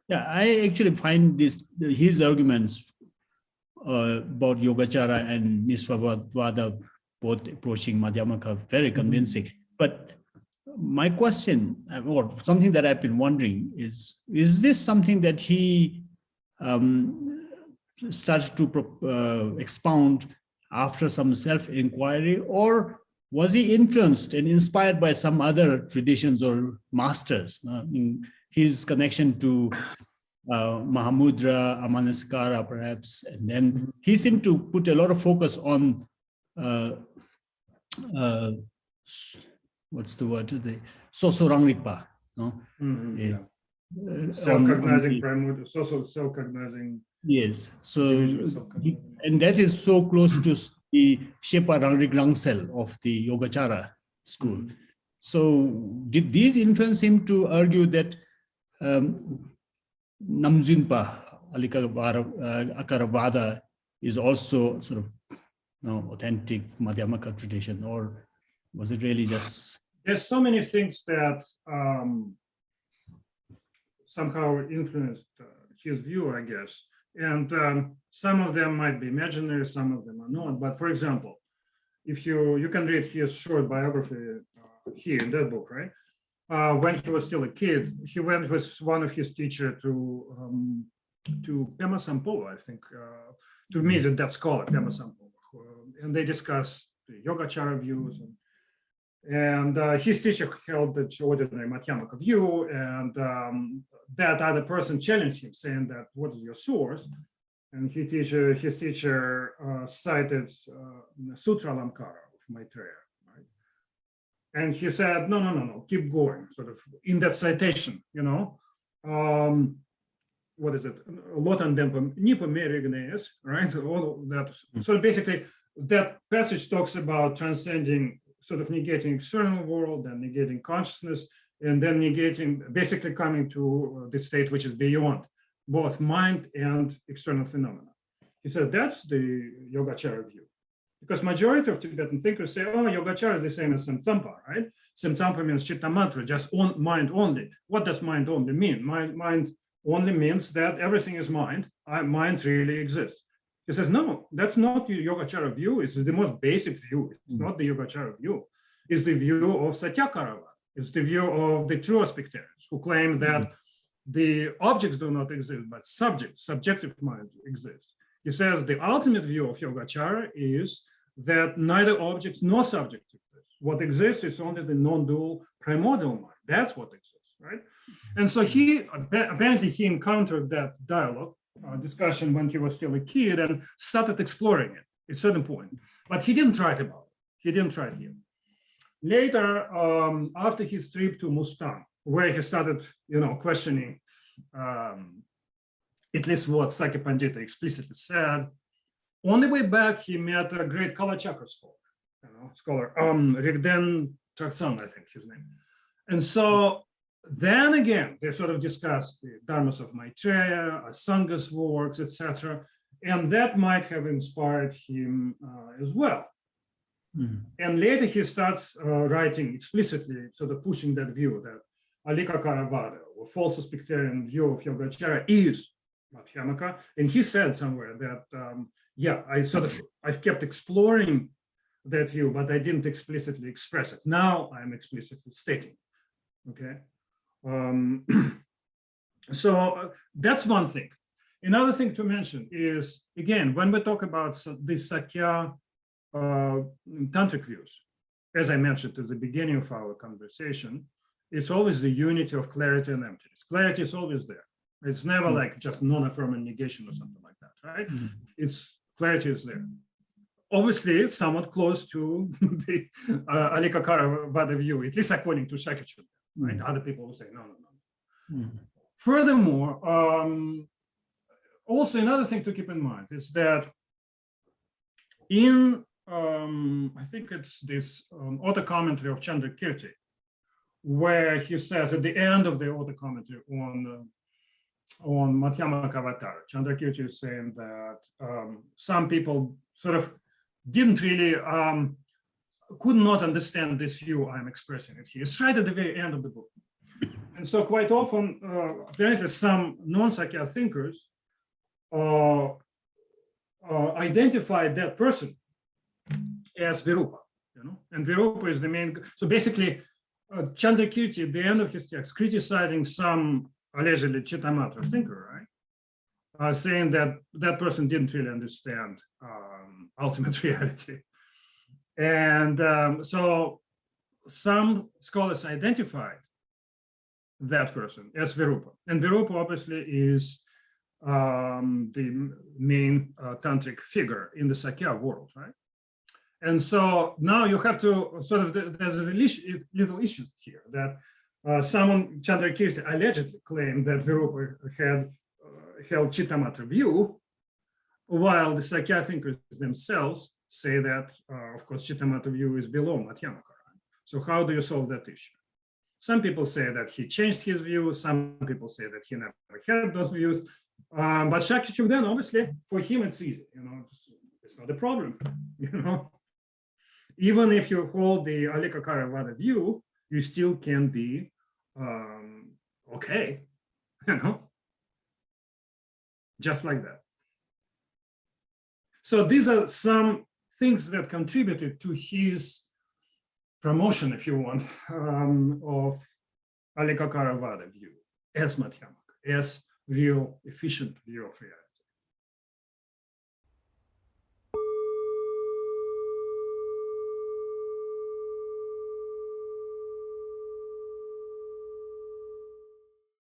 Yeah, I actually find his arguments about Yogacara and Nisvavada both approaching Madhyamaka very convincing. But my question, or something that I've been wondering, is this something that he starts to expound after some self-inquiry, or was he influenced and inspired by some other traditions or masters? In his connection to Mahamudra, Amanaskara, perhaps, and then he seemed to put a lot of focus on what's the word? The Sosorangripa, no? Self-cognizing primordial, self-cognizing. Yes, so and that is so close to the Shepa Rangrik Rangsel of the Yogacara school. So did these influence him to argue that Namjinpa Akaravada is also sort of authentic Madhyamaka tradition, or was it really just? There's so many things that somehow influenced his view, I guess. And some of them might be imaginary, some of them are not. But for example, if you can read his short biography here in that book, right? When he was still a kid, he went with one of his teachers to Pema Sampova, I think, to meet that scholar, Pema Sampova, and they discussed the Yogacara views. And his teacher held the ordinary Madhyamaka view, and that other person challenged him, saying that, what is your source? And his teacher cited Sutra Alamkara of Maitreya, right? And he said, no, keep going, sort of in that citation, what is it? Lotan Dempa Nipa Merignes, right? All of that. So basically, that passage talks about transcending, sort of negating external world and negating consciousness, and then negating, basically coming to the state which is beyond both mind and external phenomena. He says that's the Yogacara view. Because majority of Tibetan thinkers say, oh, Yogacara is the same as Samsampa, right? Samsampa means Chitta Mantra, just mind only. What does mind only mean? Mind only means that everything is mind. Mind really exists. He says, no, that's not the Yogacara view. It's the most basic view. It's not the Yogacara view. It's the view of Satyakarava. It's the view of the true aspectarians who claim that the objects do not exist, but subjective mind exists. He says the ultimate view of Yogacara is that neither objects nor subjects exist. What exists is only the non-dual primordial mind. That's what exists, right? And so apparently he encountered that dialogue, discussion when he was still a kid and started exploring it at a certain point. But he didn't write about it. He didn't write here. Later, after his trip to Mustang, where he started, questioning at least what Sakya Pandita explicitly said, on the way back, he met a great Kalachakra scholar, Rigden Chaksan, I think his name. And so then again, they sort of discussed the dharmas of Maitreya, Asanga's works, etc. And that might have inspired him as well. And later he starts writing explicitly, sort of pushing that view that Alika Karavada, or false aspectarian view of Yogacara, is Madhyamaka. And he said somewhere that, I kept exploring that view, but I didn't explicitly express it. Now I'm explicitly stating, okay? So that's one thing. Another thing to mention is, again, when we talk about the Sakya tantric views, as I mentioned at the beginning of our conversation, it's always the unity of clarity and emptiness. Clarity is always there. It's never like just non-affirming negation or something like that, right? It's clarity is there. Obviously, it's somewhat close to the Alika Karavada view, at least according to Shakya, right? Other people will say, no. Furthermore, also another thing to keep in mind is that in, I think it's this auto commentary of Chandrakirti, where he says at the end of the auto commentary on Madhyamaka Avatar, Chandrakirti is saying that some people sort of didn't really, could not understand this view I'm expressing it here. It's right at the very end of the book. And so quite often, apparently some non-Shakya thinkers identify that person as Virupa, and Virupa is the main. So basically, Chandrakirti at the end of his text criticizing some allegedly Chittamatra thinker, right, saying that that person didn't really understand ultimate reality, and so some scholars identified that person as Virupa, and Virupa obviously is the main tantric figure in the Shakya world, right? And so now you have to sort of, there's a little issue here that someone, Chandrakirti, allegedly claimed that Virupa had held Chittamatra view, while the Shakya thinkers themselves say that, of course, Chittamatra view is below Madhyamaka. So how do you solve that issue? Some people say that he changed his view. Some people say that he never had those views. But Shakya Chokden, obviously, for him, it's easy. It's not a problem. Even if you hold the Alikakaravada view, you still can be okay. Just like that. So these are some things that contributed to his promotion, if you want, of Alikakaravada view as Madhyamaka, as real efficient view of reality.